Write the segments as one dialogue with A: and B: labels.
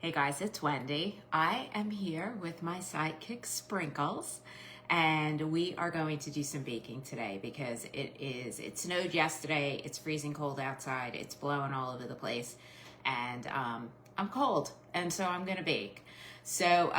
A: Hey guys, it's Wendy. I am here with my sidekick Sprinkles, and we are going to do some baking today because it snowed yesterday, it's freezing cold outside, it's blowing all over the place, and I'm cold, and so I'm gonna bake. So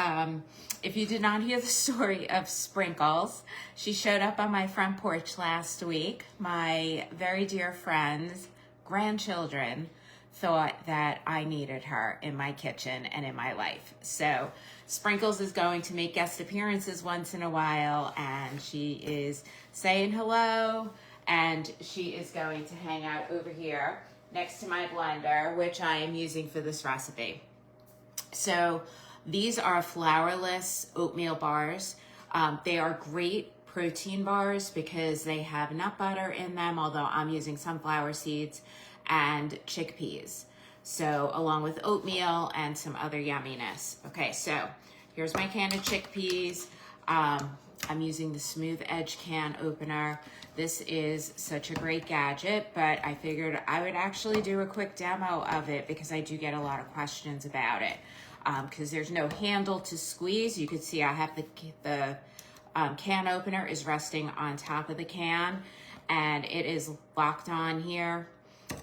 A: if you did not hear the story of Sprinkles, she showed up on my front porch last week. My very dear friends, grandchildren, thought that I needed her in my kitchen and in my life. So Sprinkles is going to make guest appearances once in a while, and she is saying hello, and she is going to hang out over here next to my blender, which I am using for this recipe. So these are Flourless oatmeal bars. They are great protein bars because they have nut butter in them, although I'm using sunflower seeds, and chickpeas. So along with oatmeal and some other yumminess. Okay, so here's my can of chickpeas. I'm using the Smooth Edge can opener. This is such a great gadget, but I figured I would actually do a quick demo of it because I do get a lot of questions about it. Because there's no handle to squeeze. You can see I have the can opener is resting on top of the can, and it is locked on here,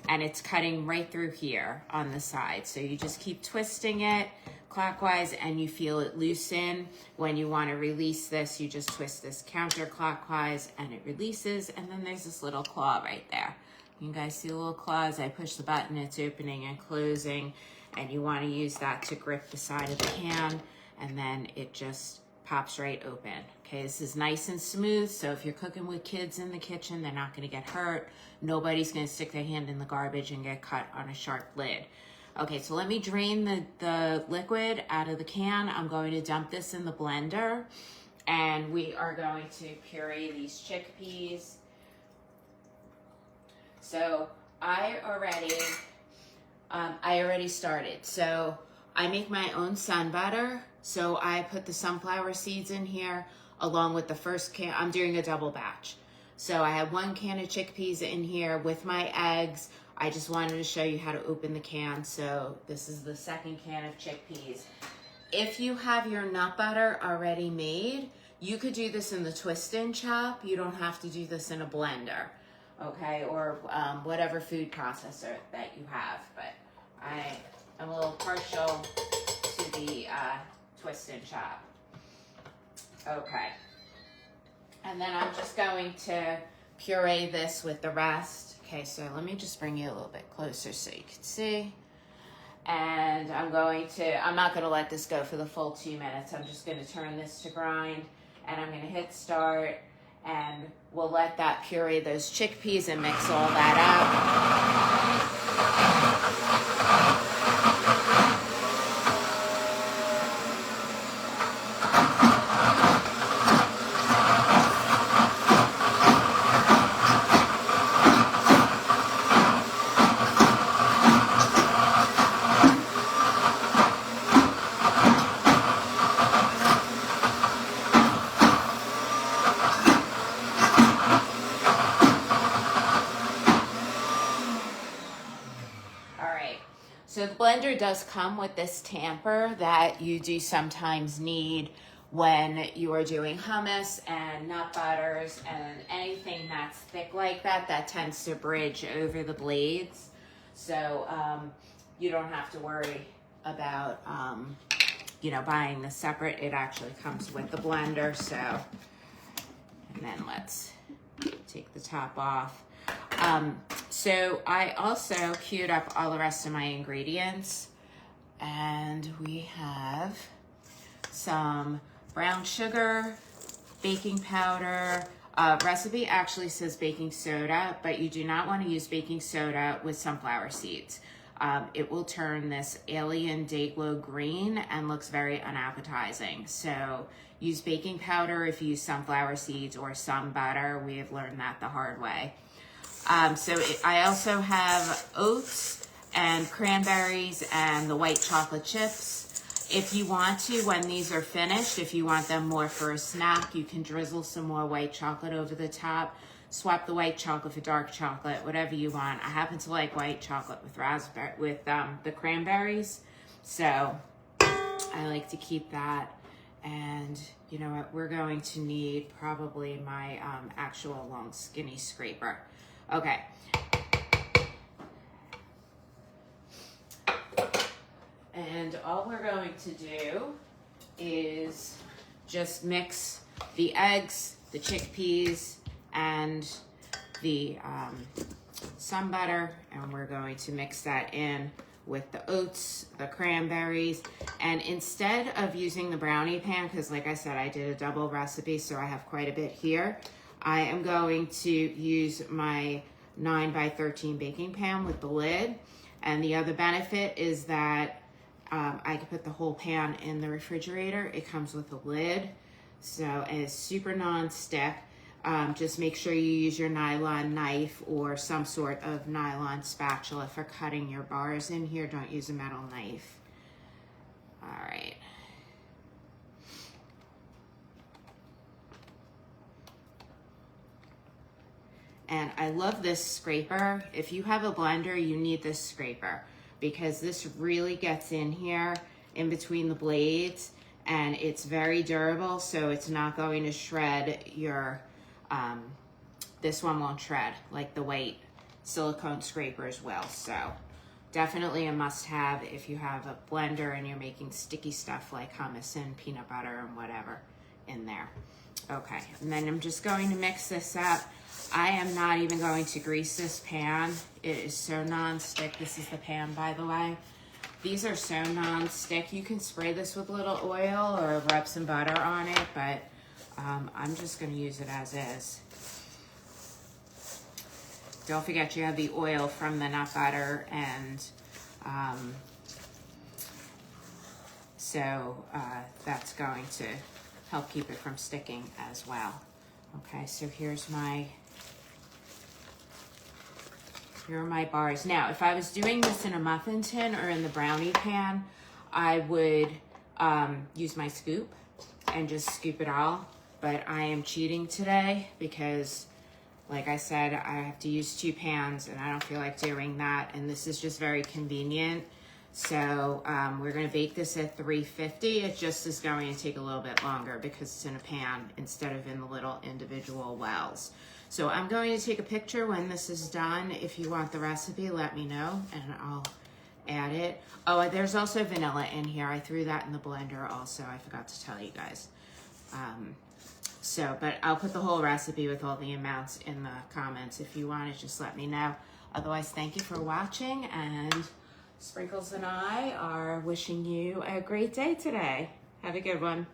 A: and it's cutting right through here on the side. So you just keep twisting it clockwise and you feel it loosen. When you want to release this, you just twist this counterclockwise and it releases. And then there's this little claw right there. You guys see the little claws? I push the button, it's opening and closing, and you want to use that to grip the side of the can, and then it just pops right open. Okay, this is nice and smooth, so if you're cooking with kids in the kitchen, they're not going to get hurt. Nobody's going to stick their hand in the garbage and get cut on a sharp lid. Okay, so let me drain the liquid out of the can. I'm going to dump this in the blender, and we are going to puree these chickpeas. So I already started. So I make my own sun butter. So I put the sunflower seeds in here along with the first can. I'm doing a double batch. So I have 1 can of chickpeas in here with my eggs. I just wanted to show you how to open the can. So this is the second can of chickpeas. If you have your nut butter already made, you could do this in the twist and chop. You don't have to do this in a blender, okay? Or whatever food processor that you have. But I am a little partial to the twist and chop. Okay. And then I'm just going to puree this with the rest. Okay, so let me just bring you a little bit closer so you can see. And I'm not going to let this go for the full 2 minutes. I'm just going to turn this to grind, and I'm going to hit start, and we'll let that puree those chickpeas and mix all that up. So the blender does come with this tamper that you do sometimes need when you are doing hummus and nut butters and anything that's thick like that, that tends to bridge over the blades. So you don't have to worry about, buying this separate. It actually comes with the blender. So, and then let's take the top off. So I also queued up all the rest of my ingredients, and we have some brown sugar, baking powder. Recipe actually says baking soda, but you do not want to use baking soda with sunflower seeds. It will turn this alien day-glow green and looks very unappetizing. So use baking powder if you use sunflower seeds or some butter. We have learned that the hard way. I also have oats and cranberries and the white chocolate chips. If you want to, when these are finished, if you want them more for a snack, you can drizzle some more white chocolate over the top. Swap the white chocolate for dark chocolate, whatever you want. I happen to like white chocolate with the cranberries. So I like to keep that. And you know what, we're going to need probably my actual long skinny scraper. Okay. And all we're going to do is just mix the eggs, the chickpeas, and the sun butter, and we're going to mix that in with the oats, the cranberries, and instead of using the brownie pan, because like I said, I did a double recipe, so I have quite a bit here, I am going to use my 9x13 baking pan with the lid. And the other benefit is that I can put the whole pan in the refrigerator. It comes with a lid, so and it's super non-stick. Just make sure you use your nylon knife or some sort of nylon spatula for cutting your bars in here. Don't use a metal knife. All right. And I love this scraper. If you have a blender, you need this scraper because this really gets in here in between the blades, and it's very durable, so it's not going to shred your this one won't shred like the white silicone scrapers will. So definitely a must-have if you have a blender and you're making sticky stuff like hummus and peanut butter and whatever in there. Okay, and then I'm just going to mix this up. I am not even going to grease this pan. It is so non-stick. This is the pan, by the way. These are so non-stick. You can spray this with a little oil or rub some butter on it, but I'm just going to use it as is. Don't forget you have the oil from the nut butter, and so that's going to help keep it from sticking as well. Okay, so here are my bars. Now, if I was doing this in a muffin tin or in the brownie pan, I would use my scoop and just scoop it all. But I am cheating today because, like I said, I have to use 2 pans and I don't feel like doing that. And this is just very convenient. So we're gonna bake this at 350. It just is going to take a little bit longer because it's in a pan instead of in the little individual wells. So I'm going to take a picture when this is done. If you want the recipe, let me know and I'll add it. Oh, there's also vanilla in here. I threw that in the blender also. I forgot to tell you guys. But I'll put the whole recipe with all the amounts in the comments. If you want to, just let me know. Otherwise, thank you for watching, and Sprinkles and I are wishing you a great day today. Have a good one.